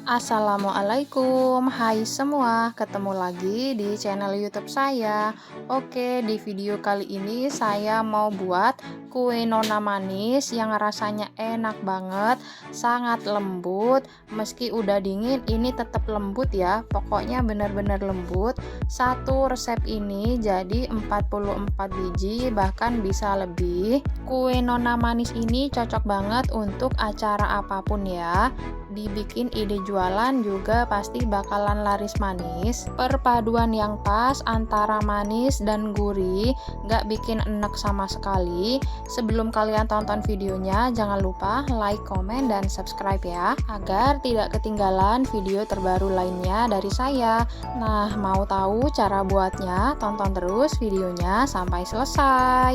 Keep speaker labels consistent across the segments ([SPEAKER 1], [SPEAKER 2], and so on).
[SPEAKER 1] Assalamualaikum, hai semua, ketemu lagi di channel YouTube saya. Oke, di video kali ini saya mau buat kue nona manis yang rasanya enak banget, sangat lembut. Meski udah dingin, ini tetap lembut ya, pokoknya benar-benar lembut. Satu resep ini jadi 44 biji, bahkan bisa lebih. Kue nona manis ini cocok banget untuk acara apapun ya. Dibikin ide jualan juga pasti bakalan laris manis. Perpaduan yang pas antara manis dan gurih, gak bikin enek sama sekali. Sebelum kalian tonton videonya, jangan lupa like, komen, dan subscribe ya, agar tidak ketinggalan video terbaru lainnya dari saya. Nah, mau tahu cara buatnya? Tonton terus videonya sampai selesai.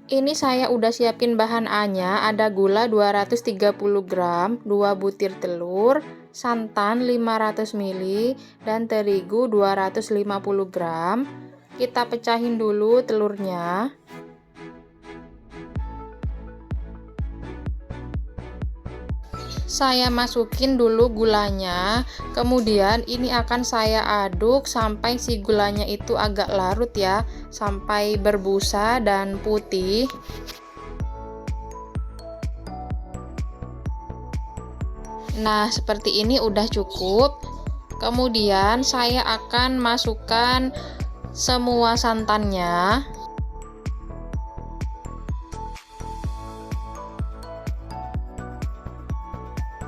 [SPEAKER 1] Ini saya udah siapin bahan A-nya, ada gula 230 gram, 2 butir telur, santan 500 ml, dan terigu 250 gram. Kita pecahin dulu telurnya. Saya masukin dulu gulanya, kemudian ini akan saya aduk sampai si gulanya itu agak larut ya, sampai berbusa dan putih. Nah, seperti ini udah cukup. Kemudian saya akan masukkan semua santannya.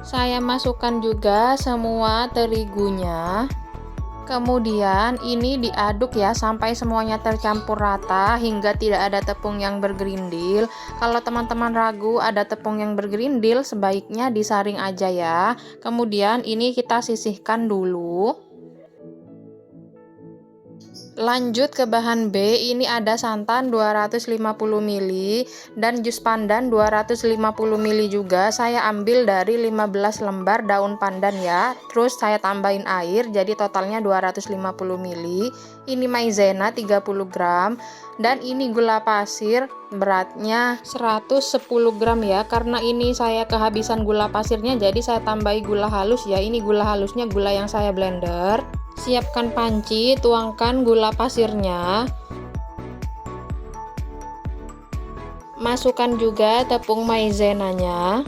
[SPEAKER 1] Saya masukkan juga semua terigunya. Kemudian ini diaduk ya sampai semuanya tercampur rata hingga tidak ada tepung yang bergerindil. Kalau teman-teman ragu ada tepung yang bergerindil, sebaiknya disaring aja ya. Kemudian ini kita sisihkan dulu. Lanjut ke bahan B, ini ada santan 250 ml dan jus pandan 250 ml juga. Saya ambil dari 15 lembar daun pandan ya. Terus saya tambahin air, jadi totalnya 250 ml. Ini maizena 30 gram dan ini gula pasir beratnya 110 gram ya. Karena ini saya kehabisan gula pasirnya, jadi saya tambahi gula halus ya. Ini gula halusnya gula yang saya blender. Siapkan panci, tuangkan gula pasirnya. Masukkan juga tepung maizenanya.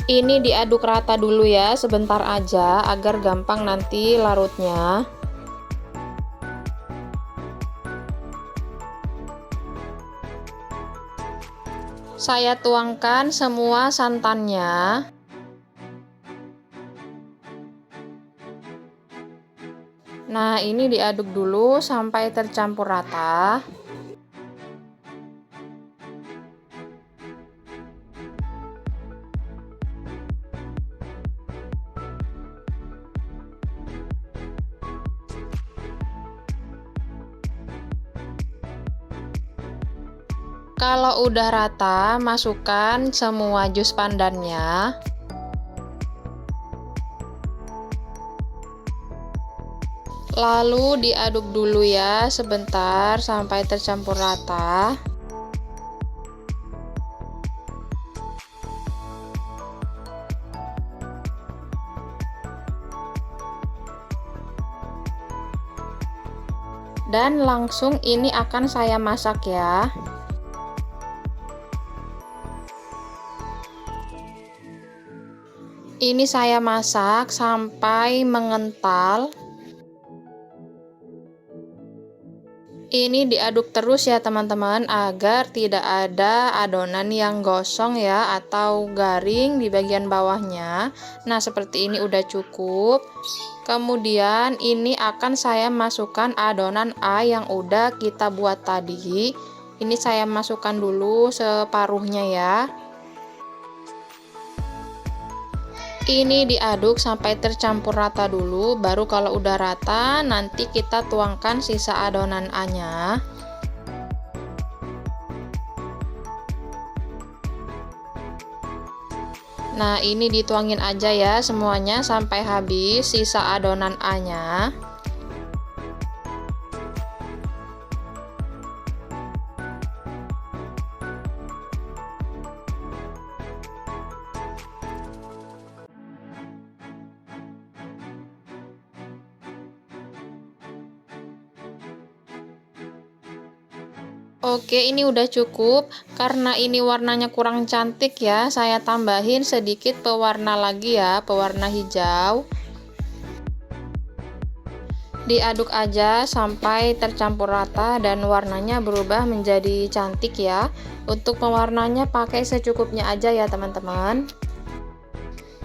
[SPEAKER 1] Ini diaduk rata dulu ya, sebentar aja agar gampang nanti larutnya. Saya tuangkan semua santannya. Nah, ini diaduk dulu sampai tercampur rata. Kalau udah rata, masukkan semua jus pandannya. Lalu diaduk dulu ya sebentar sampai tercampur rata. Dan langsung ini akan saya masak ya. Ini saya masak sampai mengental. Ini diaduk terus ya teman-teman, agar tidak ada adonan yang gosong ya atau garing di bagian bawahnya. Nah, seperti ini udah cukup. Kemudian ini akan saya masukkan adonan A yang udah kita buat tadi. Ini saya masukkan dulu separuhnya ya. Ini diaduk sampai tercampur rata dulu, baru kalau udah rata nanti kita tuangkan sisa adonan A-nya. Nah, ini dituangin aja ya semuanya sampai habis sisa adonan A-nya. Oke, ini udah cukup. Karena ini warnanya kurang cantik ya, saya tambahin sedikit pewarna lagi ya, pewarna hijau. Diaduk aja sampai tercampur rata dan warnanya berubah menjadi cantik ya. Untuk pewarnanya pakai secukupnya aja ya teman-teman.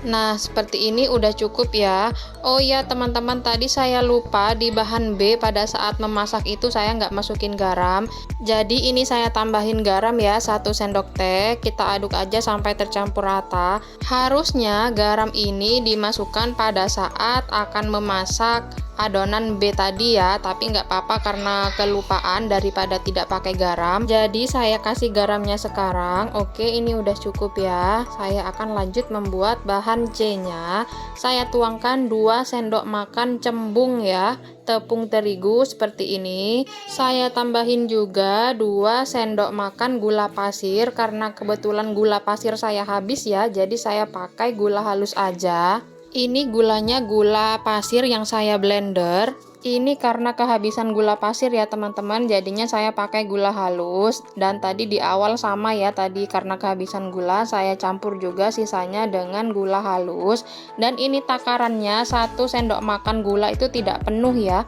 [SPEAKER 1] Nah, seperti ini udah cukup ya. Oh ya teman-teman, tadi saya lupa di bahan B pada saat memasak itu saya nggak masukin garam. Jadi ini saya tambahin garam ya, 1 sendok teh. Kita aduk aja sampai tercampur rata. Harusnya garam ini dimasukkan pada saat akan memasak adonan B tadi ya, tapi nggak apa-apa karena kelupaan daripada tidak pakai garam. Jadi saya kasih garamnya sekarang. Oke, ini udah cukup ya. Saya akan lanjut membuat bahan C-nya. Saya tuangkan 2 sendok makan cembung ya, tepung terigu seperti ini. Saya tambahin juga 2 sendok makan gula pasir karena kebetulan gula pasir saya habis ya, jadi saya pakai gula halus aja. Ini gulanya gula pasir yang saya blender. Ini karena kehabisan gula pasir ya teman-teman, jadinya saya pakai gula halus. Dan tadi di awal sama ya, tadi karena kehabisan gula saya campur juga sisanya dengan gula halus. Dan ini takarannya 1 sendok makan gula itu tidak penuh ya.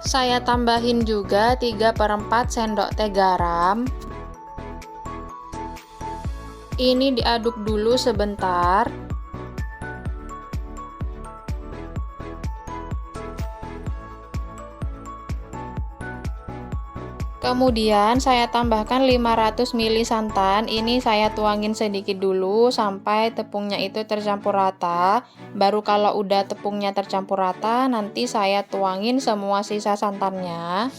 [SPEAKER 1] Saya tambahin juga 3/4 sendok teh garam. Ini diaduk dulu sebentar. Kemudian saya tambahkan 500 ml santan. Ini saya tuangin sedikit dulu sampai tepungnya itu tercampur rata. Baru kalau udah tepungnya tercampur rata, nanti saya tuangin semua sisa santannya.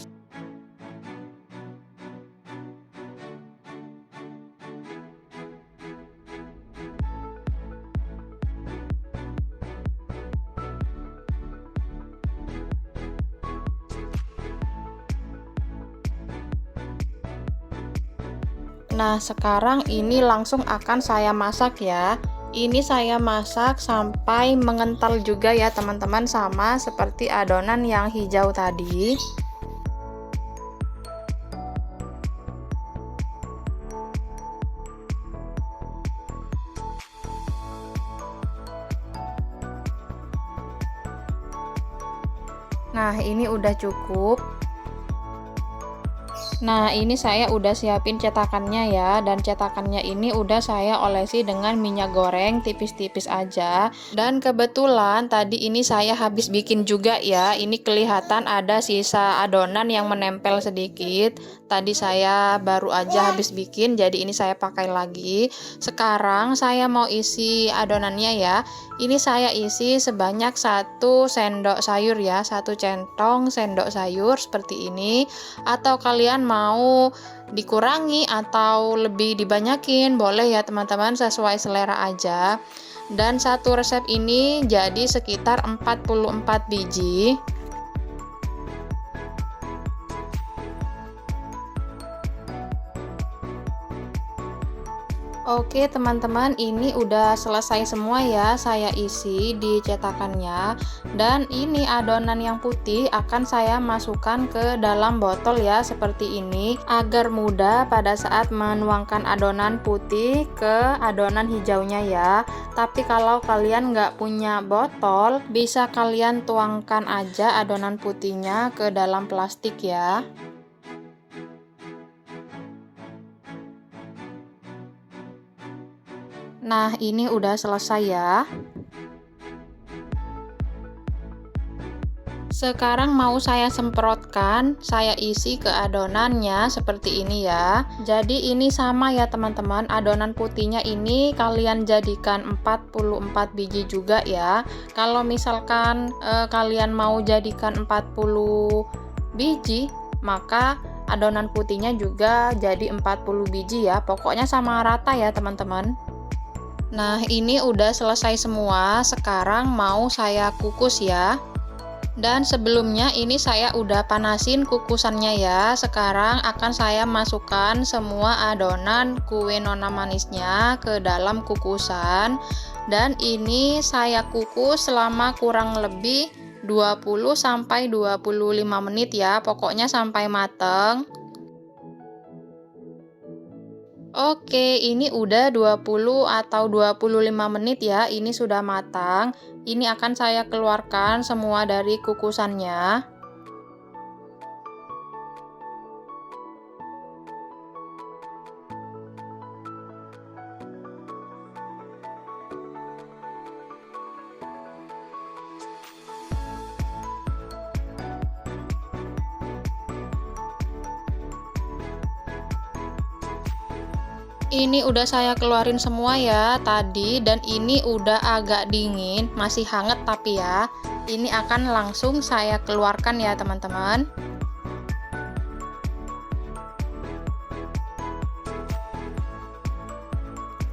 [SPEAKER 1] Nah, sekarang ini langsung akan saya masak ya. Ini saya masak sampai mengental juga ya teman-teman, sama seperti adonan yang hijau tadi. Nah, ini udah cukup. Nah, ini saya udah siapin cetakannya ya, dan cetakannya ini udah saya olesi dengan minyak goreng tipis-tipis aja. Dan kebetulan tadi ini saya habis bikin juga ya, ini kelihatan ada sisa adonan yang menempel sedikit. Tadi saya baru aja habis bikin, jadi ini saya pakai lagi. Sekarang saya mau isi adonannya ya. Ini saya isi sebanyak 1 sendok sayur ya, 1 centong sendok sayur seperti ini. Atau kalian mau dikurangi atau lebih dibanyakin boleh ya teman-teman, sesuai selera aja. Dan satu resep ini jadi sekitar 44 biji. Oke teman-teman, ini udah selesai semua ya saya isi di cetakannya. Dan ini adonan yang putih akan saya masukkan ke dalam botol ya, seperti ini, agar mudah pada saat menuangkan adonan putih ke adonan hijaunya ya. Tapi kalau kalian nggak punya botol, bisa kalian tuangkan aja adonan putihnya ke dalam plastik ya. Nah, ini udah selesai ya. Sekarang mau saya semprotkan, saya isi ke adonannya seperti ini ya. Jadi ini sama ya teman-teman, adonan putihnya ini kalian jadikan 44 biji juga ya. Kalau misalkan kalian mau jadikan 40 biji, maka adonan putihnya juga jadi 40 biji ya. Pokoknya sama rata ya teman-teman. Nah, ini udah selesai semua. Sekarang mau saya kukus ya. Dan sebelumnya ini saya udah panasin kukusannya ya. Sekarang akan saya masukkan semua adonan kue nona manisnya ke dalam kukusan. Dan ini saya kukus selama kurang lebih 20 sampai 25 menit ya, pokoknya sampai mateng. Oke, ini udah 20 atau 25 menit ya, ini sudah matang. Ini akan saya keluarkan semua dari kukusannya. Ini udah saya keluarin semua ya tadi, dan ini udah agak dingin, masih hangat tapi ya. Ini akan langsung saya keluarkan ya teman-teman.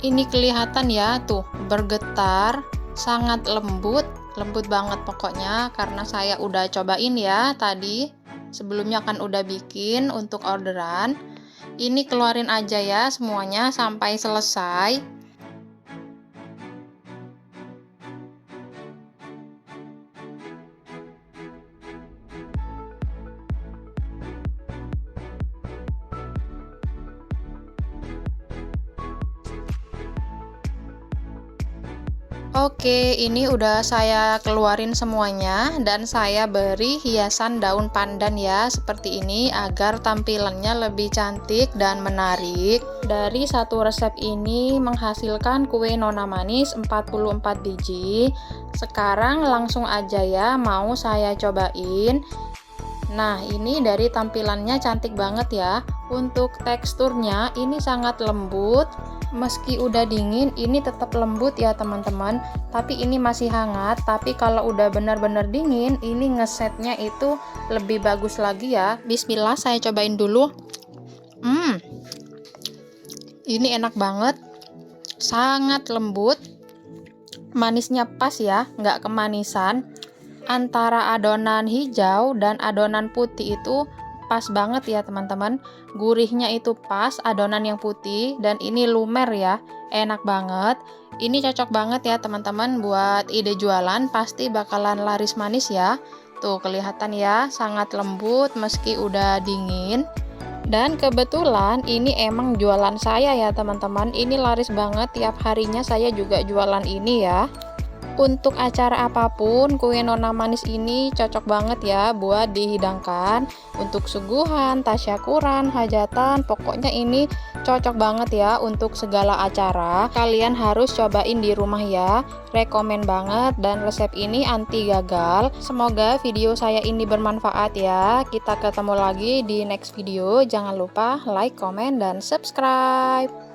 [SPEAKER 1] Ini kelihatan ya tuh, bergetar, sangat lembut, lembut banget pokoknya karena saya udah cobain ya tadi. Sebelumnya kan udah bikin untuk orderan. Ini keluarin aja ya semuanya sampai selesai. Oke, ini udah saya keluarin semuanya dan saya beri hiasan daun pandan ya, seperti ini agar tampilannya lebih cantik dan menarik. Dari satu resep ini menghasilkan kue nona manis 44 biji. Sekarang langsung aja ya mau saya cobain. Nah, ini dari tampilannya cantik banget ya. Untuk teksturnya ini sangat lembut. Meski udah dingin, ini tetap lembut ya teman-teman. Tapi ini masih hangat. Tapi kalau udah benar-benar dingin, ini ngesetnya itu lebih bagus lagi ya. Bismillah, saya cobain dulu. Ini enak banget. Sangat lembut. Manisnya pas ya, nggak kemanisan. Antara adonan hijau dan adonan putih itu pas banget ya teman-teman. Gurihnya itu pas adonan yang putih, dan ini lumer ya, enak banget. Ini cocok banget ya teman-teman buat ide jualan, pasti bakalan laris manis ya. Tuh kelihatan ya, sangat lembut meski udah dingin. Dan kebetulan ini emang jualan saya ya teman-teman. Ini laris banget, tiap harinya saya juga jualan ini ya. Untuk acara apapun, kue nona manis ini cocok banget ya buat dihidangkan. Untuk suguhan, tasyakuran, hajatan, pokoknya ini cocok banget ya untuk segala acara. Kalian harus cobain di rumah ya, rekomen banget, dan resep ini anti gagal. Semoga video saya ini bermanfaat ya. Kita ketemu lagi di next video. Jangan lupa like, comment, dan subscribe.